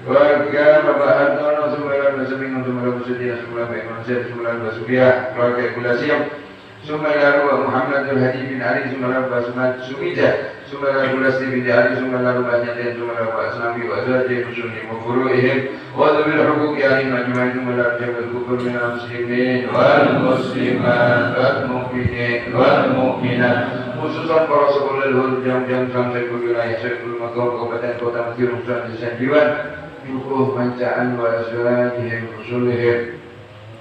Keluarga Bapak Hartono Sumberan Beseminggu Sumberan Besudia Sumberan Bemansyir Sumberan Besudia keluarga Gula Siam Sumberan Muhammad Hadi bin Ali Sumberan Basmat Sumija Sumberan Gula Siam bin Ali Sumberan Banyatin Sumberan Basnami Wazirati Musuni Mufuru'ihim Wadubil Hukuki Alim Ajma'i Sumberan Jabat Kubur Minal Muslimin Wal Muslimat Wal Mu'minin Wal Mu'minat khususan para sekolah luhur jam-jam sampai wilayah Syekul Makam Kabupaten Kota Mesir Usaha Desa Jiwan Yukuh Mancaan wa Aswajihim Rusulihim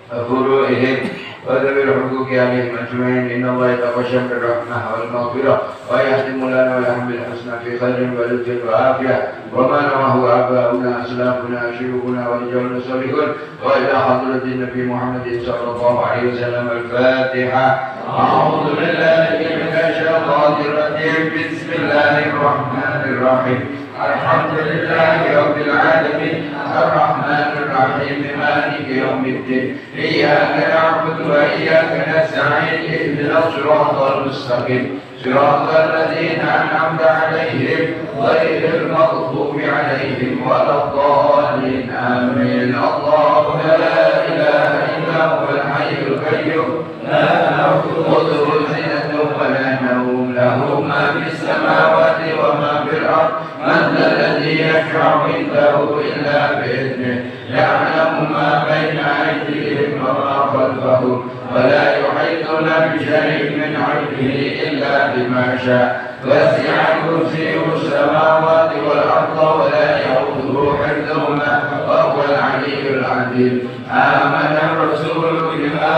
Furu'ihim wa Dhabil Hukuki Alihim Ajmain Inna Allah Yataqasyam Rahmah wal Maghfirah wa yahtimulana wa yahmil husna fi khairin wa rizqin wa afiyah wa ma namahu aba'una aslafuna syurukuna wa rijawna salihun wa ila hadratin Nabi Muhammadin sallallahu alaihi wasallam al-Fatiha A'udhu billahi minash shaitanir rajim Bismillahirrahmanirrahim Alhamdulillahi Rabbil Alamin Ar-Rahmanir Rahim Maliki Yawmiddin Iyyaka na'budu wa iyyaka nasta'in Ihdinas siratal mustaqim Siratal ladzina an'amta 'alaihim ghairil maghdubi 'alaihim waladdallin Amin Allahu la ilaha illa huwal hayyul qayyum la ta'khudhuhu sinatun wa la nawm lahu ma fis samawati wa ma fil ardh من ذا الذي يشفع عنده إلا بإذنه يعلم ما بين أيديهم وما خلفهم ولا يحيطون بشيء من علمه إلا بما شاء وسع كرسيه السماوات والأرض ولا يئوده حفظهما وهو العلي العظيم آمن الرسول بما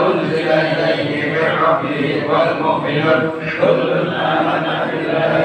أنزل إليه من ربه والمؤمنون كل آمن بالله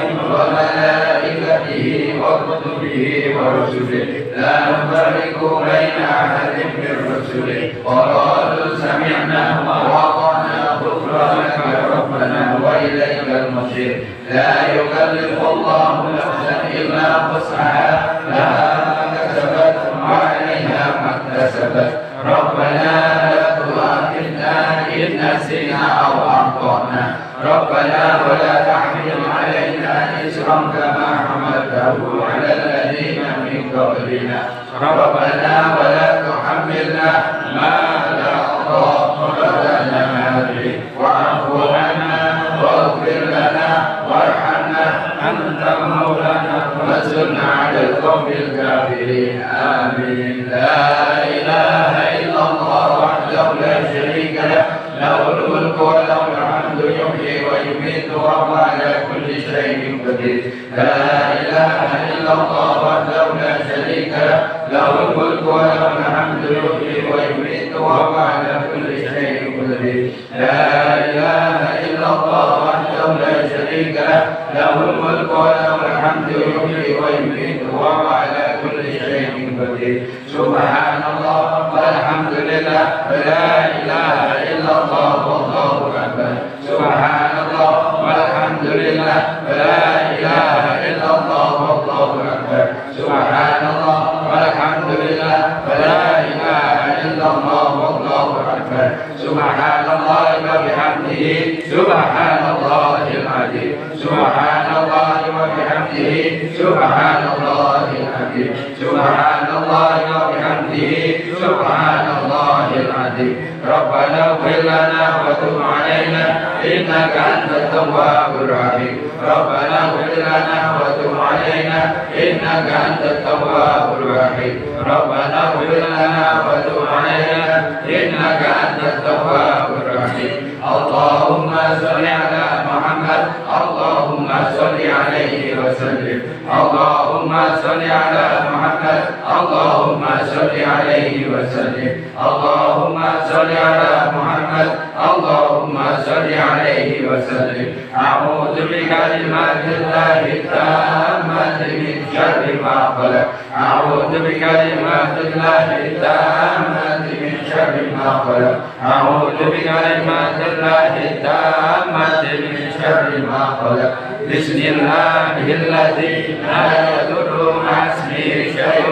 وملائكته وكتبه ورسله لا نفرق بين أحد من رسله وقالوا سمعنا وأطعنا غفرانك ربنا وإليك المصير لا يكلف الله نفسا إلا وسعها لها ما كسبت وعليها ما اكتسبت ربنا لا تؤاخذنا إن نسينا أو أخطأنا ربنا ولا تحمل علينا إصرا كما حملته على الذين من قبلنا ربنا ولا تحملنا ما لا طاقة لنا به واعف عنا واغفر لنا وارحمنا أنت مولانا فانصرنا على القوم الكافرين آمين لا إله إلا الله وحده لا شريك له له الملك وله الحمد يحيي ويميت وهو على كل شيء قدير لا إله إلا الله وحده لا شريك له له الملك وله الحمد يحيي ويميت وهو على كل شيء قدير لا إله إلا الله وحده لا شريك له له الملك وله الحمد يحيي ويميت وهو على كل شيء قدير سبحان الله والحمد لله ولا إله إلا الله والله أكبر سبحان الله والحمد لله ولا إله إلا الله والله أكبر سبحان الله والحمد لله ولا إله إلا الله والله أكبر سبحان الله وبحمده سبحان الله العظيم سبحان الله وبحمده سبحان الله العظيم سبحان الله وبحمده سبحان الله العظيم ربنا اغفر لنا وتب علينا إنك أنت التواب الرحيم ربنا اغفر لنا وتب علينا إنك أنت التواب الرحيم ربنا اغفر لنا وتب علينا إنك أنت التواب الرحيم اللهم صل على محمد اللهم صل عليه وسلم اللهم صل على محمد اللهم صل عليه وسلم اللهم صل على محمد اللهم صل عليه وسلم أعوذ بكلمات الله التامة من شر ما خلق أعوذ بكلمات الله التامة من شر ما خلق أعوذ بكلمات الله التامة من شر ما خلق بسم الله الذي لا يضر مع اسمه شيء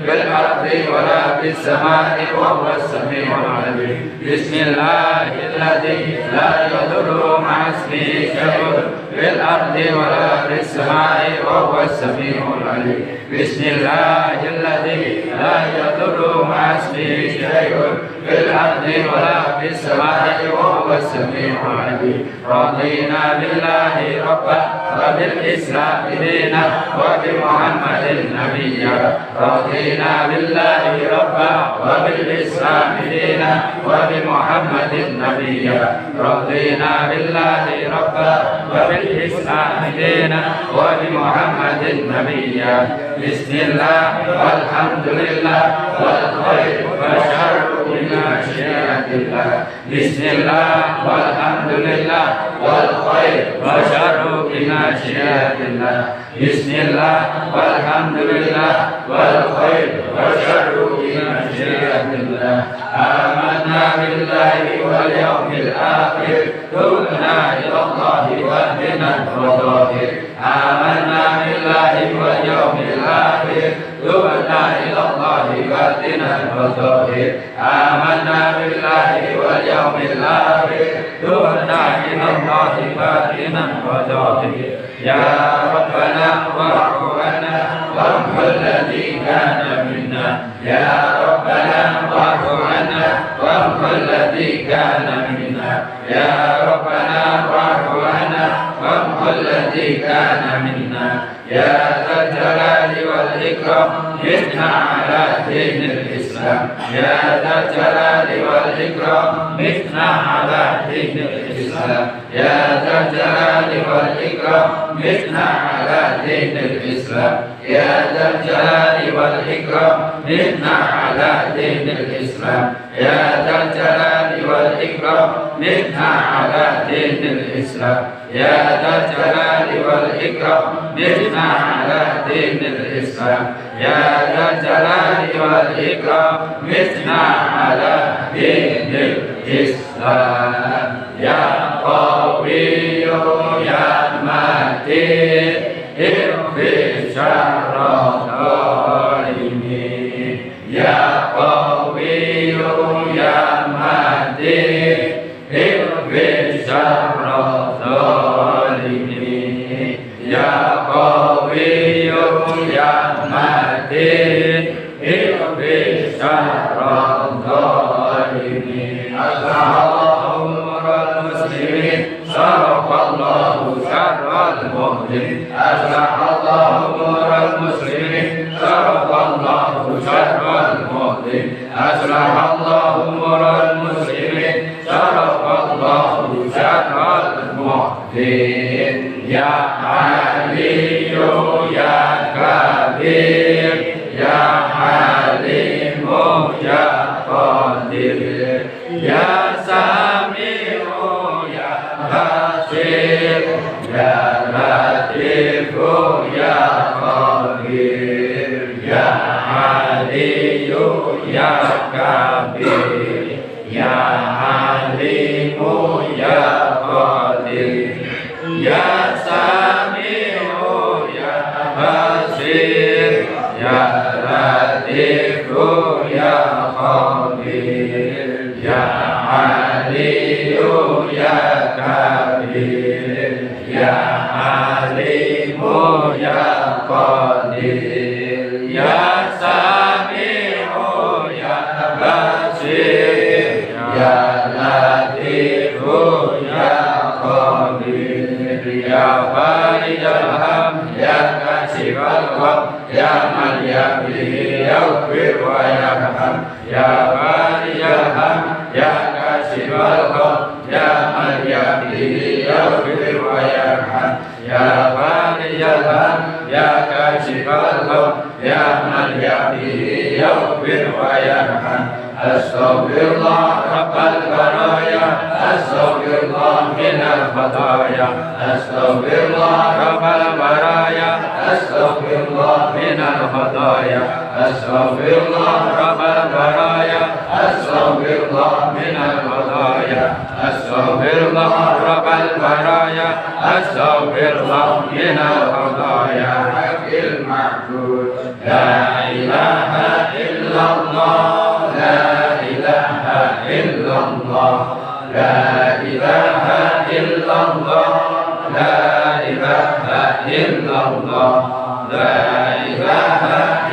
في الأرض ولا في السماء وهو السميع العليم بسم الله الذي لا يضر مع اسمه شيء في الأرض ولا في السماء وهو السميع العليم. بسم الله الذي لا يضر مع اسمه شيء في الأرض ولا في السماء وهو السميع العليم. رضينا بالله ربا وبالإسلام دينا وبمحمد نبيا. رضينا بالله ربا وبالإسلام دينا وبمحمد نبيا. رضينا بالله ربا وبالإسلام دينا وبمحمد نبيا. بسم الله والحمد لله والخير والشر من مشيئة الله. بسم الله والحمد لله والخير والشر من مشيئة الله. بسم الله والحمد لله والخير والشر من مشيئة الله. آمنا بالله واليوم الآخر تبنا إلى الله واهدنا الظاهر. آمنا بالله واليوم الآخر تبنا إلى الله واهدنا الظاهر. آمنا بالله واليوم الآخر تبنا إلى الله واهدنا الظاهر. يا ربنا واعف عنا وامحو الذي كان منا. يا ربنا واعف عنا وامحو الذي كان منا. يا ربنا واعف عنا وامحو الذي كان منا. يا ذا الجلال والإكرام جئنا على دين الإسلام. يا ذا الجلال والإكرام جئنا على دين الإسلام. يا ذا الجلال والإكرام جئنا على دين الإسلام. يا ذا الجلال والإكرام جئنا على دين الإسلام. يا ذا الجلال والإكرام جئنا على دين الإسلام. يا ذا الجلال والإكرام جئنا على دين الإسلام. يا ذا الجلال والإكرام جئنا على دين الإسلام. يا قوي يا متين اغفر شر الظالمين. يا قوي يا متين اغفر شر الظالمين. يا قوي يا متين اغفر شر الظالمين. أصلح الله أمور المسلمين صرف الله شر المؤمنين. أصلح الله أمور المسلمين صرف الله شر المؤمنين. أصلح الله أمور المسلمين صرف الله شر المؤمنين. يا علي يا كبير يا حليم يا قادر يا سميع يا بصير يا لطيف يا خبير. يا علي يا كبير يا حليم يا قادر يا سميع يا بصير يا لطيف يا خبير. يا علي يا كبير يا حليم يا قادر يا سميع يا بصير يا لطيف يا خبير. يا فارج الهم يا كاشف الغم يا من يهده يغفر ويرحم. يا فارج الهم يا كاشف الغم يا من يهده يغفر ويرحم. يا فارج الهم يا كاشف الغم يا من يهده يغفر ويرحم. أستغفر الله رب البرايا. أستغفر الله من الخطايا. أستغفر الله رب البرايا. أستغفر الله من الخطايا. أستغفر الله رب البرايا. أستغفر الله من الخطايا. أستغفر الله رب البرايا. أستغفر الله من الخطايا. حق المعبود لا إله إلا الله. لا إله إلا الله. لا إله إلا الله. لا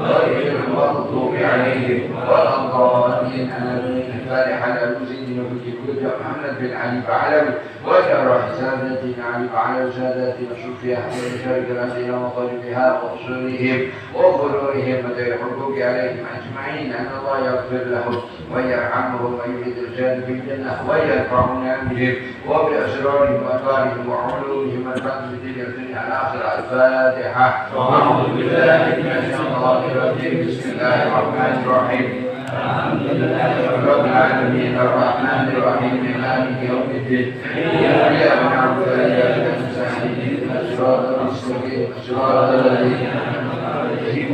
غير المغضوب عليهم ولا الضالين آمين. الفاتحة على سيدنا محمد بن علي بعلوي وشرح سادتنا علي بعلوي سادتنا صوفيا أحمد شرك الأسئلة وطريقها وأصولهم وفروعهم مدى الحقوق عليهم أجمعين أن الله يغفر لهم ويرحمهم ويعيد الرجال في الجنة ويرفعنا بهم وبأسرارهم وأنوارهم وعلومهم الفضل في الدنيا الآخرة. الفاتحة. أعوذ بالله من الشيطان الرجيم. بسم الله الرحمن الرحيم. الحمد لله رب العالمين الرحمن الرحيم مالك يوم الدين إياك نعبد وإياك نستعين اهدنا الصراط المستقيم صراط الذين أنعمت عليهم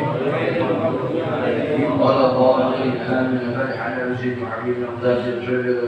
ولا الضالين آمين. الفاتحة على سيدنا حبيبنا مقداد الجلد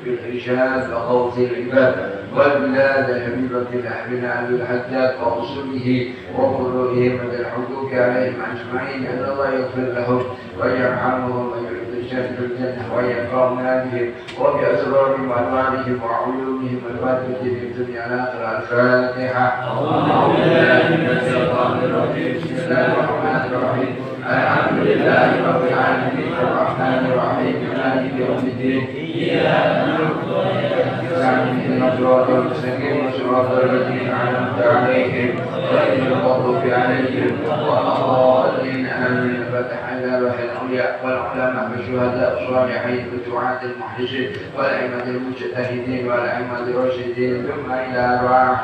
في الإرشاد وقوس العباد والبلاد حبيبة الأحبنا أبي الحجاج وأصوله وفروعهم من الحقوق عليهم أجمعين أن الله يغفر لهم ويرحمهم ويعيد الجنة في الجنة ويرفعنا بهم وبأسرارهم وأنوارهم وعلومهم الفاتحة في الدنيا الآخرة. الفاتحة. أعوذ بالله من الشيطان الرجيم. بسم الله الرحمن الرحيم. الحمد لله رب العالمين الرحمن الرحيم مالك يوم الدين إياك نعبد وإياك نستعين اهدنا الصراط المستقيم صراط الذين أنعمت عليهم غير المغضوب عليهم ولا الضالين آمين. الفاتحة إلى روح الأولياء والعلماء والشهداء الصالحين والدعاة المخلصين والأئمة المجتهدين والأئمة الراشدين ثم إلى أرواح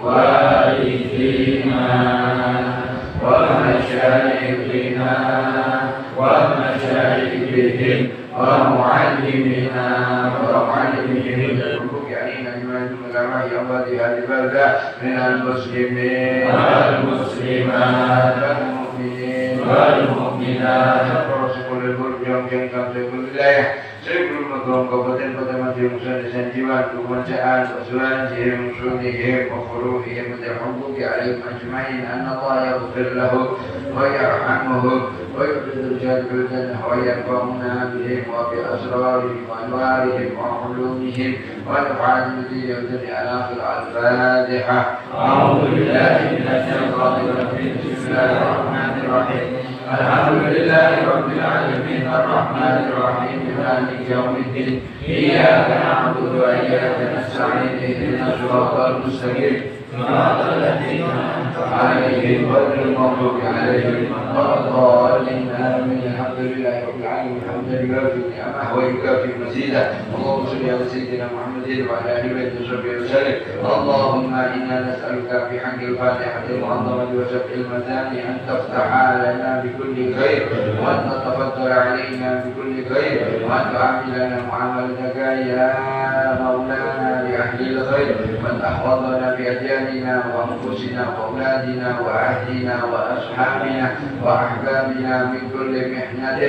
والدينا ومشايخنا ومشايخهم ومعلمنا ومعلمهم الحقوق علينا بما دون الأرواح أموات هذه البلدة من المسلمين والمسلمات والمؤمنين والمؤمنات ورسول البرج يمكن كم تقول الله سيكون المكرم كفتن فتمتهم مسلسا جوان ومنشآن وسوانجهم وصولهم وفروعهم من الحقوق عليهم أجمعين أن الله يغفر لهم ويرحمهم ويعبد الرجال في الجنة ويرفعنا بهم وبأسرارهم وأنوارهم وعلومهم ونفعل الدين والدنيا الآخرة. الفاتحة. أعوذ بالله من الشيطان الرجيم. بسم الله الرحمن الرحيم. الحمد لله رب العالمين الرحمن الرحيم مالك يوم الدين إياك نعبد وإياك نستعين اهدنا الصراط المستقيم صراط الذين أنعمت عليهم غير المغضوب عليهم ولا الضالين آمين. الحمد لله رب العالمين حمدا يوافي نعمه ويكافئ مزيده. اللهم صل على سيدنا محمد وعلى آله وصحبه وسلم. اللهم إنا نسألك بحق الفاتحة المعظمة وسبح المثاني أن تفتح لنا بكل خير وأن تتفضل علينا بكل خير وأن تعاملنا معاملتك يا مولانا لأهل الخير وأن تحفظنا بأدياننا وأنفسنا وأولادنا وأهلنا وأصحابنا وأحبابنا من كل محنة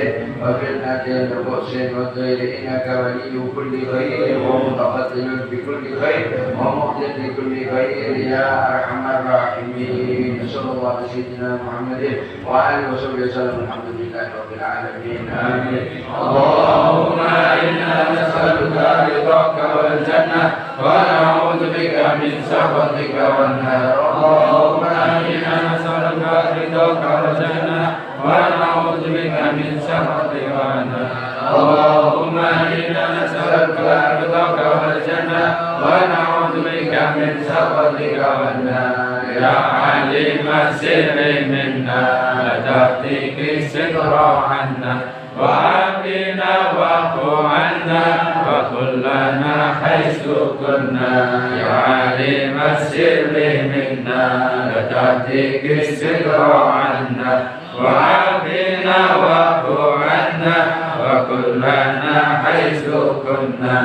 وفتنة وبؤس وضير إنك ولي كل خير ومتفضل بكل خير ومقتل بكل خير يا أرحم الراحمين. صلى الله على سيدنا محمد وعلى آله وصحبه وسلم. الحمد لله رب العالمين آمين. اللهم إنا نسألك رضاك والجنة ونعوذ بك من سخطك والنار. اللهم إنا نسألك رضاك والجنة ونعوذ بك من سخطك والنار. اللهم إنا نسألك رضاك والجنة ونعوذ بك من سخطك والنار. يا عليم السر منا لتهديك الستر عنا وعافنا واعف عنا وكلنا حيث كنا. يا عليم السر منا لتهديك الستر عنا وعافنا واعف عنا وكلنا حيث كنا.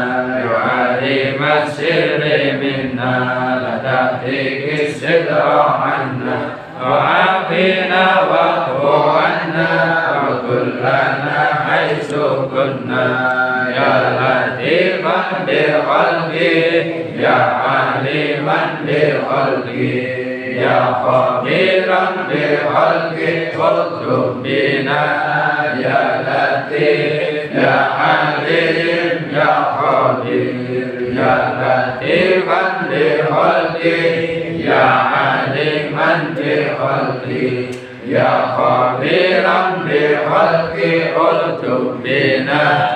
يا عليم السر منا لتهديك الستر عنا وعافنا واعف عنا وكلنا حيث كنا. يا لطيفا بخلقي يا عليما بخلقي يا خبيرا بخلقي اكتب بنا. يا لطيف يا عليم يا خبير يا لطيفا بخلقي يا عليما بخلقي يا خبيرا ألطف بنا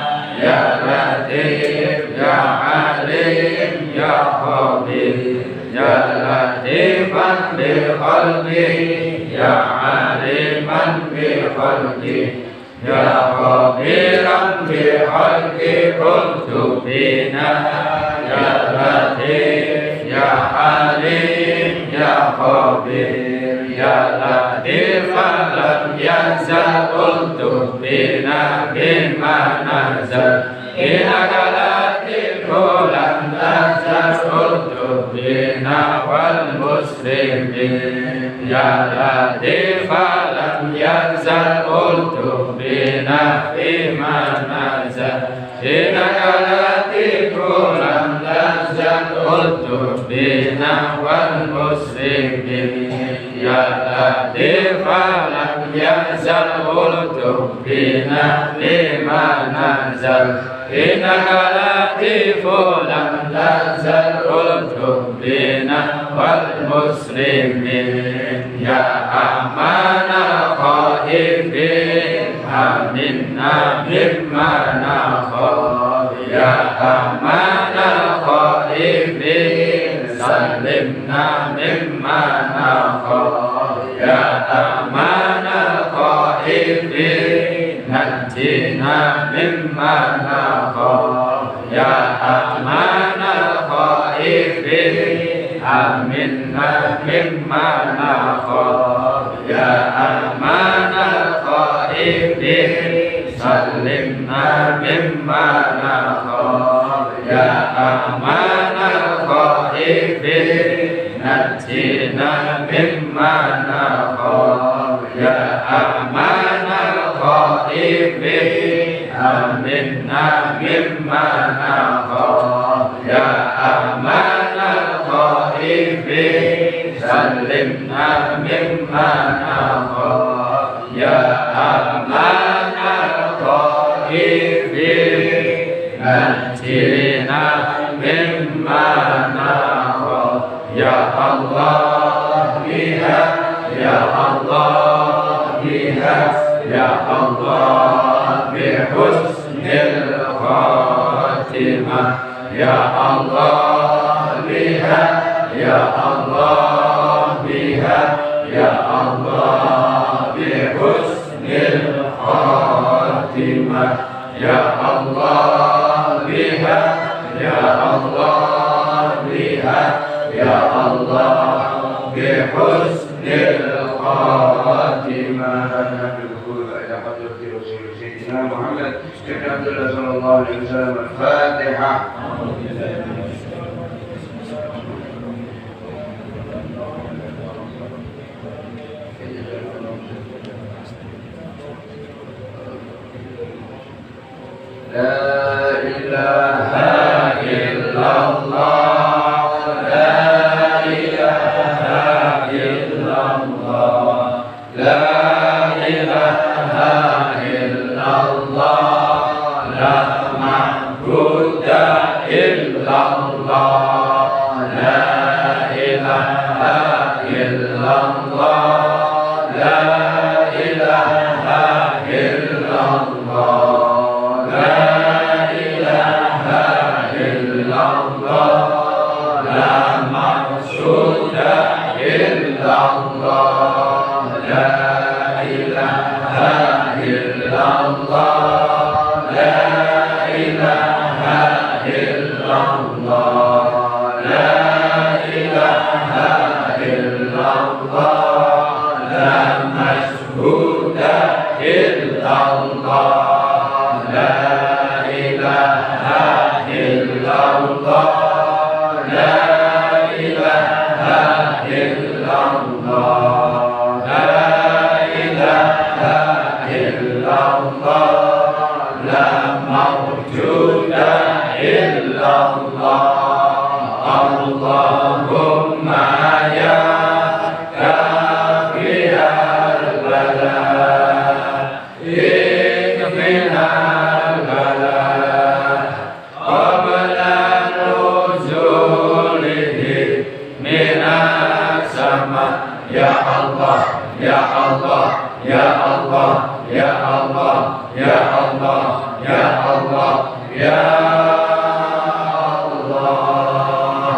يا لطيف يا عليم يا خبير يا لطيفا بخلقه يا عليما بخلقه يا خبيرا بخلقه ألطف بنا يا لطيف يا عليم يا خبير يا لطيفا لم يزل ألطف بنا بما نزل إنك لطيف لم تزل ألطف بنا والمسلمين يا لطيفا لم يزل ألطف بنا فيما نزل إنك لطيف لم تزل ألطف بنا والمسلمين يا لطيفا لم يزل ألطف بنا فيما نزل إنك لطيف لم تزل ألطف بنا والمسلمين يا أمان الخائفين آمنا مما نخاف يا أمان الخائفين سلمنا مما نخاف يا أمان الخائفين نجنا مما نخاف يا أمان الخائفين آمنا مما نخاف يا أمان الخائفين سلمنا مما نخاف يا أمان الخائفين نجنا مما نخاف يا أمان الخائفين آمنا مما نخاف يا أمان الخائفين سلمنا مما نخاف يا أمان الخائفين نجنا مما نخاف يا الله بها يا الله بها يا الله بحسن الخاتمة يا الله بها يا الله بها يا الله بحسن الخاتمة يا الله بها يا الله بها يا الله بحسن الخاتمة إلى حضرة رسول سيدنا محمد بن عبد الله صلى الله عليه وسلم الفاتحة. لا إله إلا الله لا إله إلا الله لا إله إلا الله لا معبود إلا الله لا إله إلا الله لا إله إلا الله لا Allah, ya Allah,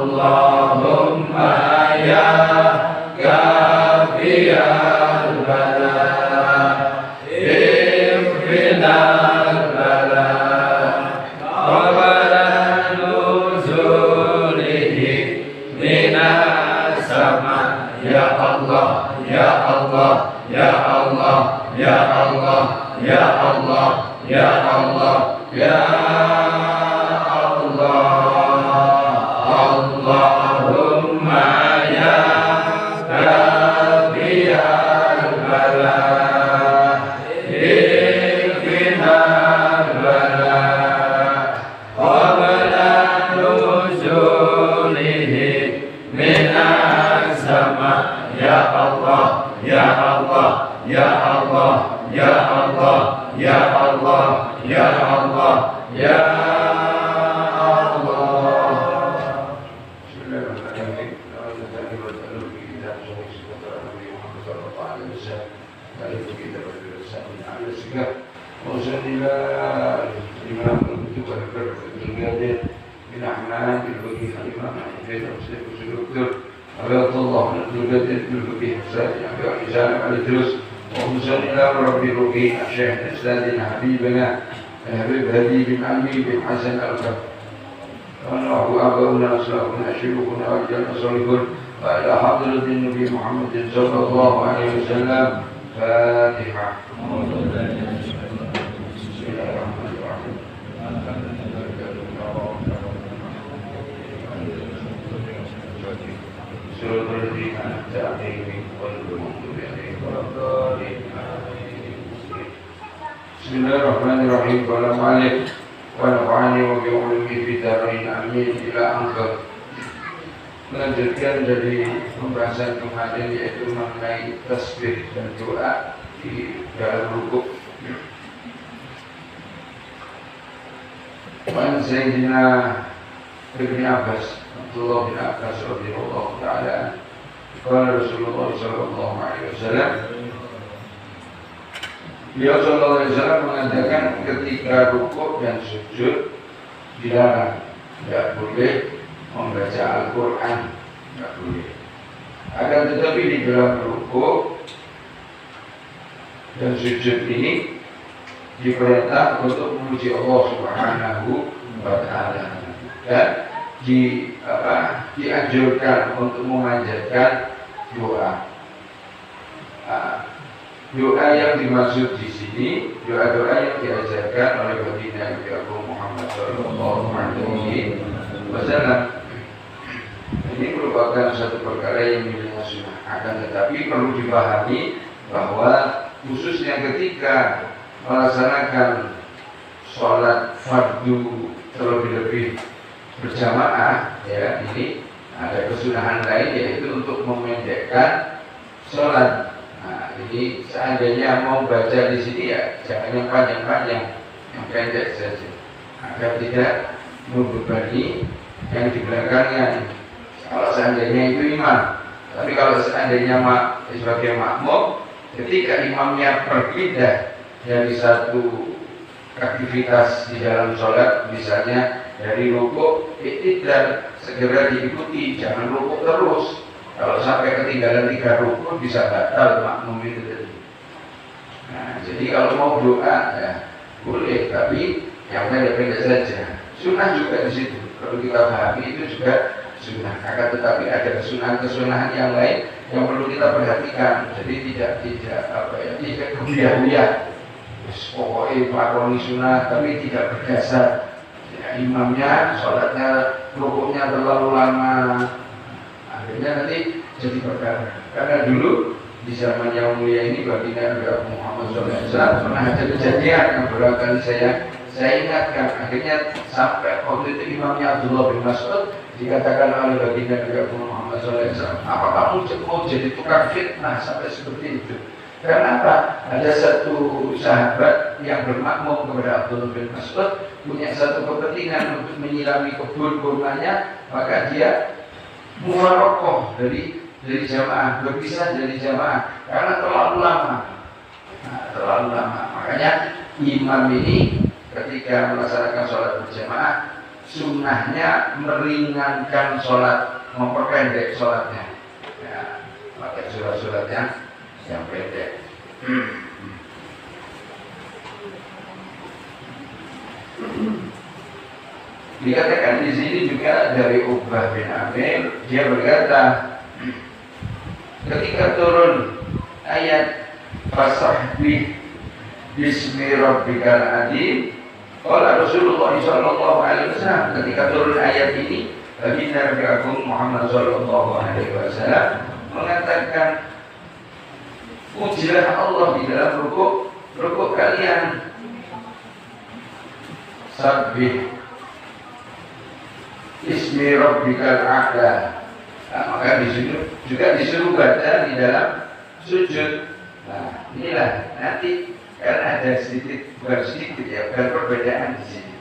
Allahumma ya kafiyal bala, ikfinal bala, qabla nuzulihi minas sama. Ya Allah, ya Allah, ya Allah, ya Allah, ya Allah, ya Allah, ya Allahumma ya kafiyal bala, ikfinal bala, qabla nuzulihi minas sama. Ya Allah, ya Allah, ya Allah, ya Allah, ya Allah, ya Allah, ya حبيبنا الحبيب هدي بن علي بن حسن الكف ونحو آباؤنا أسلافنا شيوخنا وأجلنا صالحون وإلى حضرة النبي محمد صلى الله عليه وسلم. فاتحة. بسم الله الرحمن الرحيم. سورة الذين أنعمت عليهم غير المغضوب عليهم ولا الضالين. Bismillahirrahmanirrahim. Qala Malik wa nafa'ani wa bi'ulumi fi darain amin ila angka. Melanjutkan dari pembahasan kemarin yaitu mengenai tasbih dan doa di dalam rukuk. Wan Sayyidina Ibn Abbas Abdullah bin Abbas radhiyallahu ta'ala qala Rasulullah sallallahu alaihi wasallam, beliau sallallahu alaihi wasallam mengatakan ketika rukuk dan sujud dilarang, tidak boleh membaca Al-Quran, tidak boleh. Akan tetapi di dalam rukuk dan sujud ini diperintah untuk memuji Allah Subhanahu wa Ta'ala dan dianjurkan untuk memanjatkan doa. Doa yang dimaksud di sini doa-doa yang diajarkan oleh baginda Nabi Muhammad SAW. Ini merupakan satu perkara yang miliknya sunnah. Akan tetapi perlu dipahami bahwa khususnya ketika melaksanakan sholat fardu terlebih-lebih berjamaah, ya, ini ada kesunahan lain yaitu untuk memendekkan sholat. Nah, ini seandainya mau baca di sini ya jangan yang panjang-panjang, yang pendek saja, agar tidak membebani yang di belakangnya. Kalau seandainya itu imam, tapi kalau seandainya sebagai makmum, ketika imamnya berpindah dari satu aktivitas di dalam sholat, misalnya dari rukuk, iktidal, segera diikuti, jangan rukuk terus. Kalau sampai ketinggalan 3 rukuk bisa batal makmum itu tadi. Nah, jadi kalau mau doa ya boleh, tapi yang pendek-pendek saja. Sunnah juga di situ. Kalau kita pahami itu juga sunnah. Akan tetapi ada kesunahan-kesunahan yang lain yang perlu kita perhatikan. Jadi tidak kebiah-biah. Pokoknya melakoni sunnah tapi tidak berdasar. Ya, imamnya sholatnya rukuknya terlalu lama. Akhirnya nanti jadi perkara. Karena dulu di zaman yang mulia ini baginda Nabi Muhammad SAW pernah ada kejadian yang beberapa kali saya ingatkan. Akhirnya sampai waktu itu imamnya Abdullah bin Mas'ud dikatakan oleh baginda Nabi Muhammad SAW, apa kamu mau jadi tukang fitnah sampai seperti itu? Karena apa? Ada satu sahabat yang bermakmum kepada Abdullah bin Mas'ud, punya satu kepentingan untuk menyirami kebun kurmanya, maka dia mufarokoh dari jamaah, berpisah dari jamaah karena terlalu lama. Nah, terlalu lama. Makanya imam ini ketika melaksanakan sholat berjamaah sunnahnya meringankan sholat, memperpendek sholatnya, ya, pakai surat-surat yang pendek. Dikatakan di sini juga dari Uqbah bin Amir, dia berkata, ketika turun ayat Fasabbih bismi rabbikal adzim, qala Rasulullah sallallahu alaihi wasallam, ketika turun ayat ini, baginda Nabi Agung Muhammad sallallahu alaihi wasallam mengatakan, pujilah Allah di dalam rukuk kalian. Sabbih ismi rabbikal a'la. Nah, maka disuruh juga disuruh baca di dalam sujud. Nah, inilah nanti karena ada sedikit, bukan sedikit ya, bukan perbedaan di sini.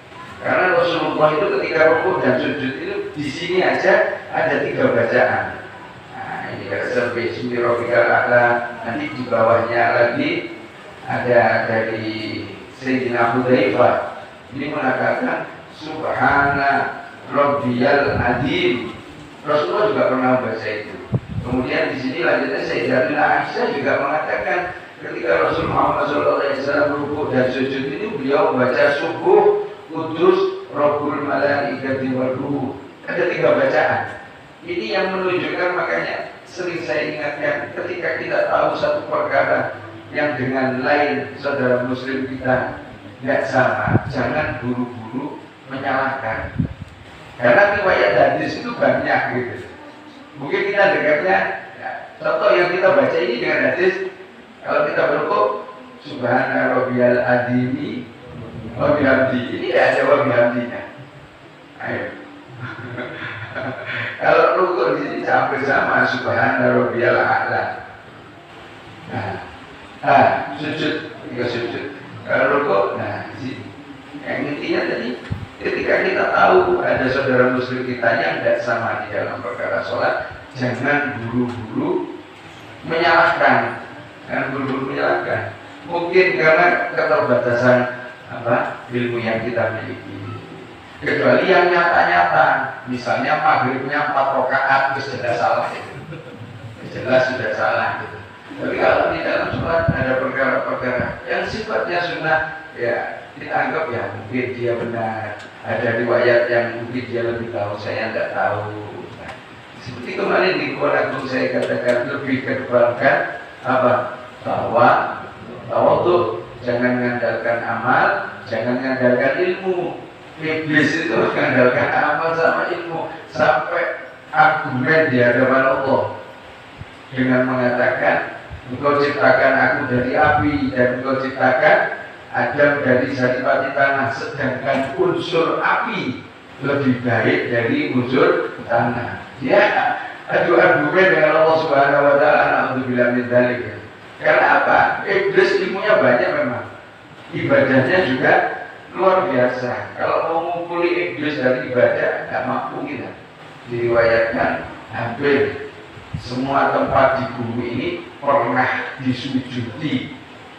Karena Rasulullah itu ketika rukuk dan sujud itu di sini aja ada 3 bacaan. Nah, ini kata sabbih ismi rabbikal a'la. Nanti di bawahnya lagi ada dari Sayyidina Hudzaifah. Ini mengatakan subhana rabbiyal adzim. Rasulullah juga pernah membaca itu. Kemudian di sini lanjutnya Sayyidatina Aisyah juga mengatakan ketika Rasulullah SAW rukuk dan sujud ini beliau membaca subuh kudus Rabbul malaikati wal ruh. Ada 3 bacaan. Ini yang menunjukkan, makanya sering saya ingatkan, ketika kita tahu satu perkara yang dengan lain saudara muslim kita nggak sama, jangan buru-buru menyalahkan. Karena riwayat hadis itu banyak gitu. Mungkin kita dengarnya, ya, contoh yang kita baca ini dengan hadis, kalau kita berukuk subhana rabbiyal adzimi wa bihamdi, ini tidak ada wa bihamdinya. Ayo. Kalau rukuk di sini sampai sama subhana rabbiyal a'la. Nah, sujud, juga sujud. Kalau rukuk, nah di sini. Yang intinya tadi, ketika kita tahu ada saudara muslim kita yang tidak sama di dalam perkara sholat, jangan buru-buru menyalahkan. Mungkin karena keterbatasan ilmu yang kita miliki. Kecuali yang nyata-nyata, misalnya maghribnya 4 rakaat, terus jelas salah itu. Jelas sudah salah gitu. Tapi kalau di dalam sholat ada perkara-perkara yang sifatnya sunnah, ya kita anggap ya mungkin dia benar. Ada riwayat yang mungkin dia lebih tahu, saya tidak tahu. Nah, seperti kemarin di Kuala Agung saya katakan lebih kedepankan bahwa untuk jangan mengandalkan amal, jangan mengandalkan ilmu. Iblis itu mengandalkan amal sama ilmu sampai argumen di hadapan Allah dengan mengatakan, engkau ciptakan aku dari api dan engkau ciptakan Adam dari saripati tanah, sedangkan unsur api lebih baik dari unsur tanah. Ya, adu argumen dengan Allah Subhanahu wa taala, na'udzubillah min dzalik. Karena apa? Iblis ilmunya banyak memang. Ibadahnya juga luar biasa. Kalau mau ngumpuli iblis dari ibadah, nggak mampu kita. Diriwayatkan hampir semua tempat di bumi ini pernah disujudi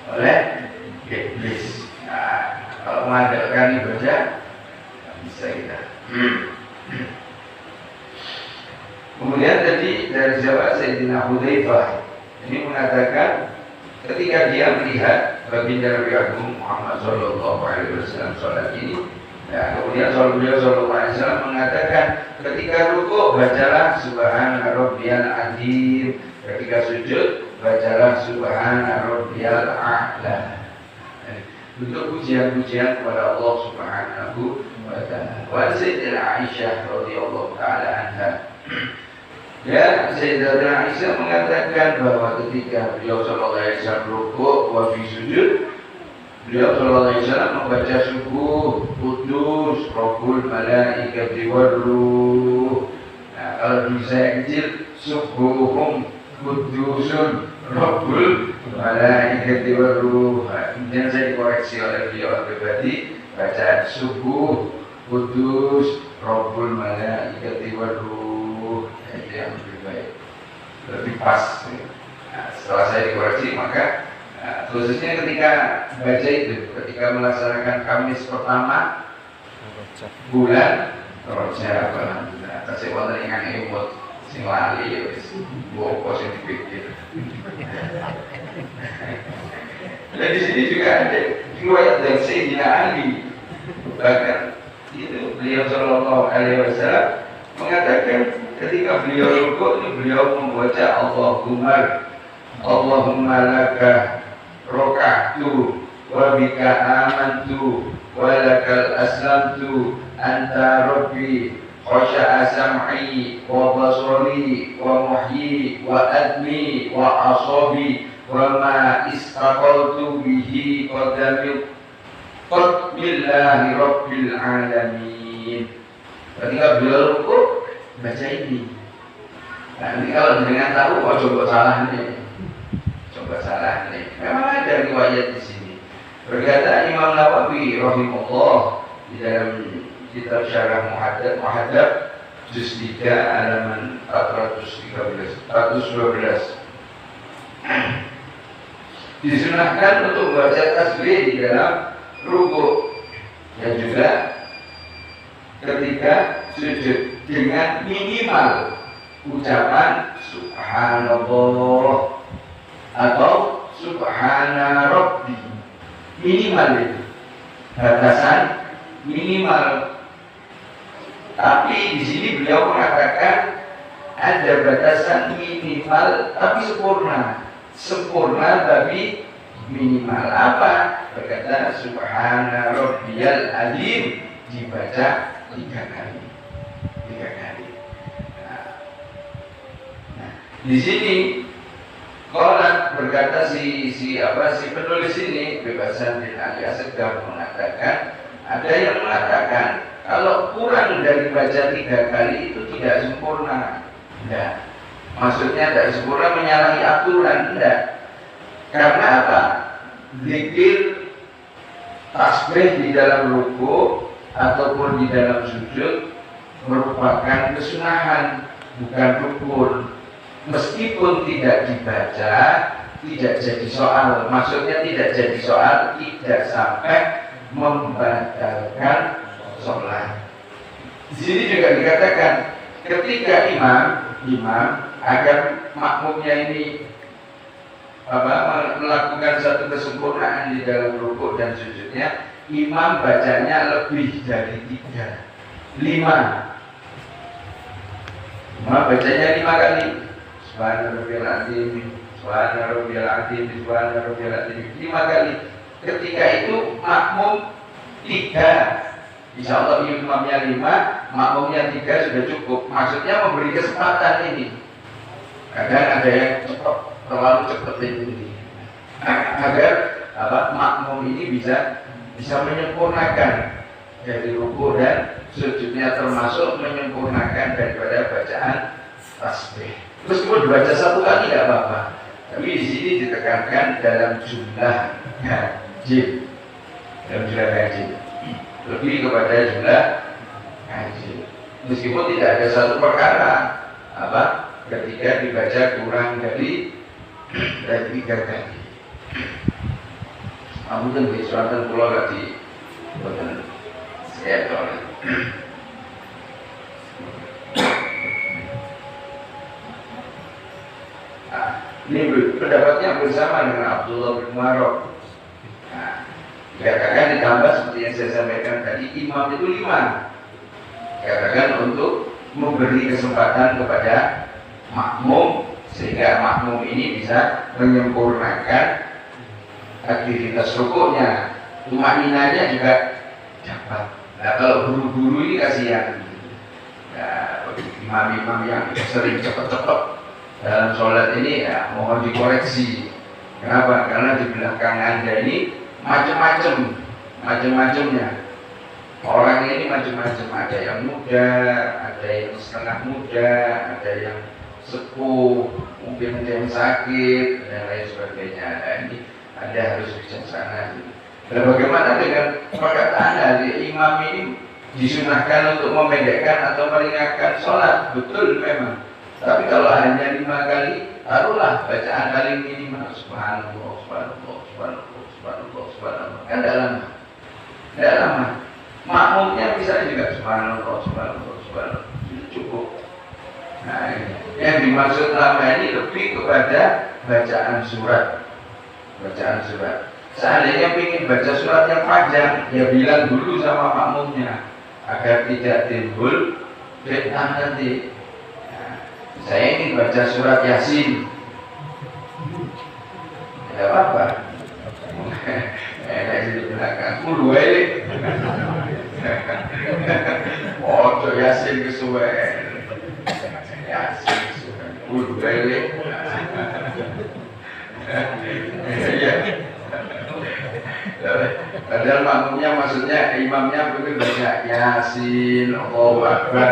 oleh iblis. Nah, kalau mengandalkan ibadah, nggak bisa kita. Kemudian tadi dari Jawa Sayyidina Hudzaifah ini mengatakan ketika dia melihat baginda Nabi Agung Muhammad Sallallahu Alaihi Wasallam sholat ini, ya, kemudian beliau Sallallahu Alaihi Wasallam mengatakan ketika rukuk bacalah subhana rabbiyal adzim, ketika sujud bacalah subhana rabbiyal a'la. Untuk pujian-pujian kepada Allah Subhanahu wa taala. Wa Sayyidatina Aisyah radhiyallahu taala anha. Ya, Sayyidatina Aisyah mengatakan bahwa ketika beliau sallallahu alaihi wasallam rukuk wa fi sujud, beliau sallallahu alaihi wasallam membaca subuh kudus Rabbul malaikati war ruh. Nah, kalau dulu saya kecil subuhum kudusun Rabbul malaikati war ruh. Kemudian saya dikoreksi oleh beliau pribadi, baca subuh kudus Rabbul malaikati war ruh. Itu yang lebih baik, lebih pas. Nah, setelah saya dikoreksi, maka Nah, khususnya ketika baca itu, ketika melaksanakan Kamis pertama bulan Rajab, alhamdulillah. Kasih wonten ingkang emut sing lali wis mbok sing dipikir. Dan di sini juga ada riwayat dari Sayyidina Ali. Bahkan itu beliau Shallallahu Alaihi Wasallam mengatakan ketika beliau rukuk, beliau membaca Allahumma laka roka'tu wa bika amantu wa lakal aslamtu anta rabbi khasha'a sam'i wa basari wa muhyi wa admi wa asabi wa ma istaqaltu bihi qadami qad billahi rabbil alamin. Ketika beliau rukuk baca ini. Nanti kalau dengan tahu coba salah nih. Memang ada riwayat di sini. Berkata Imam Nawawi rahimahullah di dalam kitab Syarah Muhadzab juz 3 halaman 412. Disunahkan untuk membaca tasbih di dalam rukuk dan juga ketika sujud dengan minimal ucapan subhanallah atau subhana rabbi, minimal itu batasan minimal. Tapi di sini beliau mengatakan ada batasan minimal tapi sempurna tapi minimal. Apa? Berkata subhana rabbiyal azim dibaca 3 kali. Nah, di sini Koran berkata si penulis ini, Bebasan bin Ali Asegaf mengatakan, ada yang mengatakan kalau kurang dari baca 3 kali itu tidak sempurna. Tidak. Maksudnya tidak sempurna menyalahi aturan, tidak. Karena apa? Zikir tasbih di dalam ruku ataupun di dalam sujud merupakan kesunahan, bukan rukun. Meskipun tidak dibaca, tidak jadi soal. Maksudnya tidak jadi soal, tidak sampai membatalkan sholat. Di sini juga dikatakan ketika imam agar makmumnya ini melakukan satu kesempurnaan di dalam rukuk dan sujudnya, imam bacanya lebih dari 5. Imam bacanya 5 kali. Subhana rabbiyal azim, subhana rabbiyal azim, subhana rabbiyal azim 5 kali. Ketika itu makmum 3. Insya Allah imamnya 5, makmumnya 3 sudah cukup. Maksudnya memberi kesempatan ini. Kadang ada yang terlalu cepat ini. Agar makmum ini bisa menyempurnakan dari ruku dan sujudnya, termasuk menyempurnakan daripada bacaan tasbih. Meskipun dibaca 1 kali tidak apa-apa, tapi di sini ditekankan dalam jumlah ganjil, lebih kepada jumlah ganjil. Meskipun tidak ada satu perkara ketika dibaca kurang dari 3 kali. Mungkin di suatu pulau lagi bukan saya tahu. Ini pendapatnya bersama dengan Abdullah bin Marok. Dikatakan ditambah seperti yang saya sampaikan tadi, imam itu 5. Dikatakan untuk memberi kesempatan kepada makmum sehingga makmum ini bisa menyempurnakan aktivitas rukuknya, tumaninanya juga dapat. Nah, kalau guru-guru ini kasihan. Nah, imam-imam yang sering cepat-cepat dalam sholat ini mohon dikoreksi. Kenapa? Karena di belakang Anda ini macam-macamnya. Orang ini macam-macam. Ada yang muda, ada yang setengah muda, ada yang sepuh, mungkin ada yang sakit dan lain sebagainya. Nah, ini Anda harus bijaksana. Dan bagaimana dengan perkataan dari imam ini disunahkan untuk memendekkan atau meringankan sholat? Betul memang. Tapi kalau hanya 5 kali, taruhlah bacaan paling minimal subhanallah, subhanallah, subhanallah, subhanallah, subhanallah. Kan tidak lama. Makmumnya bisa juga subhanallah, subhanallah, subhanallah. Cukup. Nah, yang dimaksud lama ini lebih kepada bacaan surat. Bacaan surat. Seandainya ingin baca surat yang panjang, ya bilang dulu sama makmumnya agar tidak timbul fitnah nanti. Saya ingin baca surat Yasin. Tidak apa-apa. Enak di belakang. Dua ini. Oh, Yasin kesuwen. Yasin kesuwen. Dua ini. Iya. Padahal makmumnya maksudnya imamnya mungkin baca Yasin, Allahu Akbar.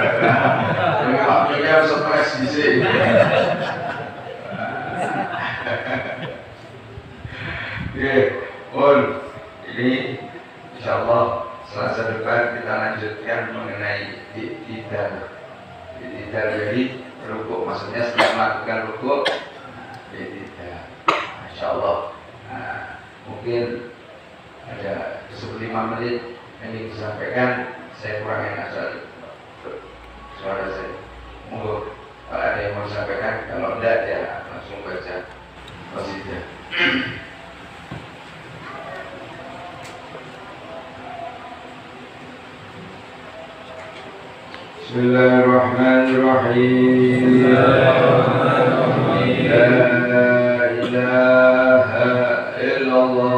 Makmumnya stres di sini. Oke, ini insyaallah Selasa depan kita lanjutkan mengenai i'tidal. I'tidal jadi rukuk, maksudnya setelah melakukan rukuk i'tidal. Insyaallah. Mungkin ada 15 menit yang ingin disampaikan, saya kurang enak suara saya. Monggo kalau ada yang mau disampaikan, kalau tidak ya langsung baca qasidah. Bismillahirrahmanirrahim. La ilaha illallah.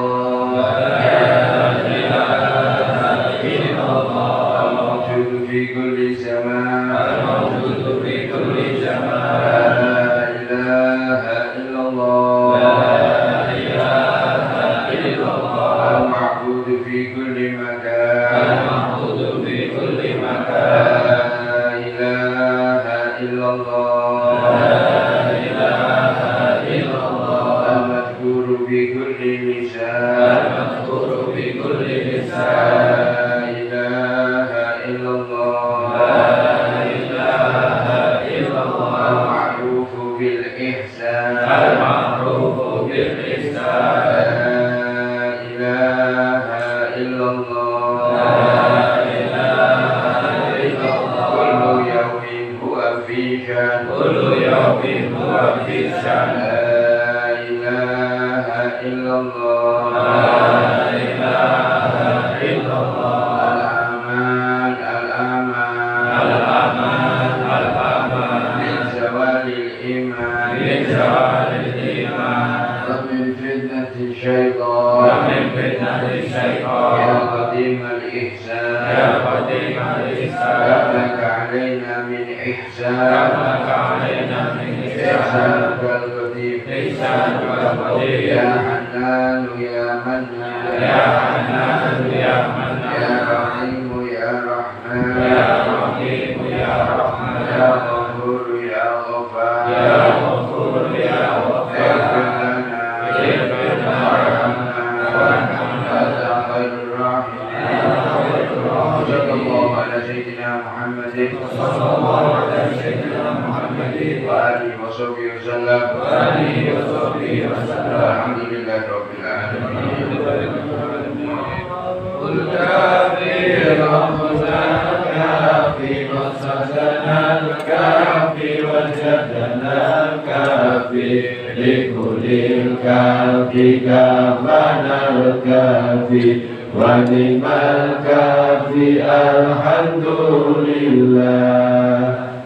Wa ni'mal kafi alhamdulillah.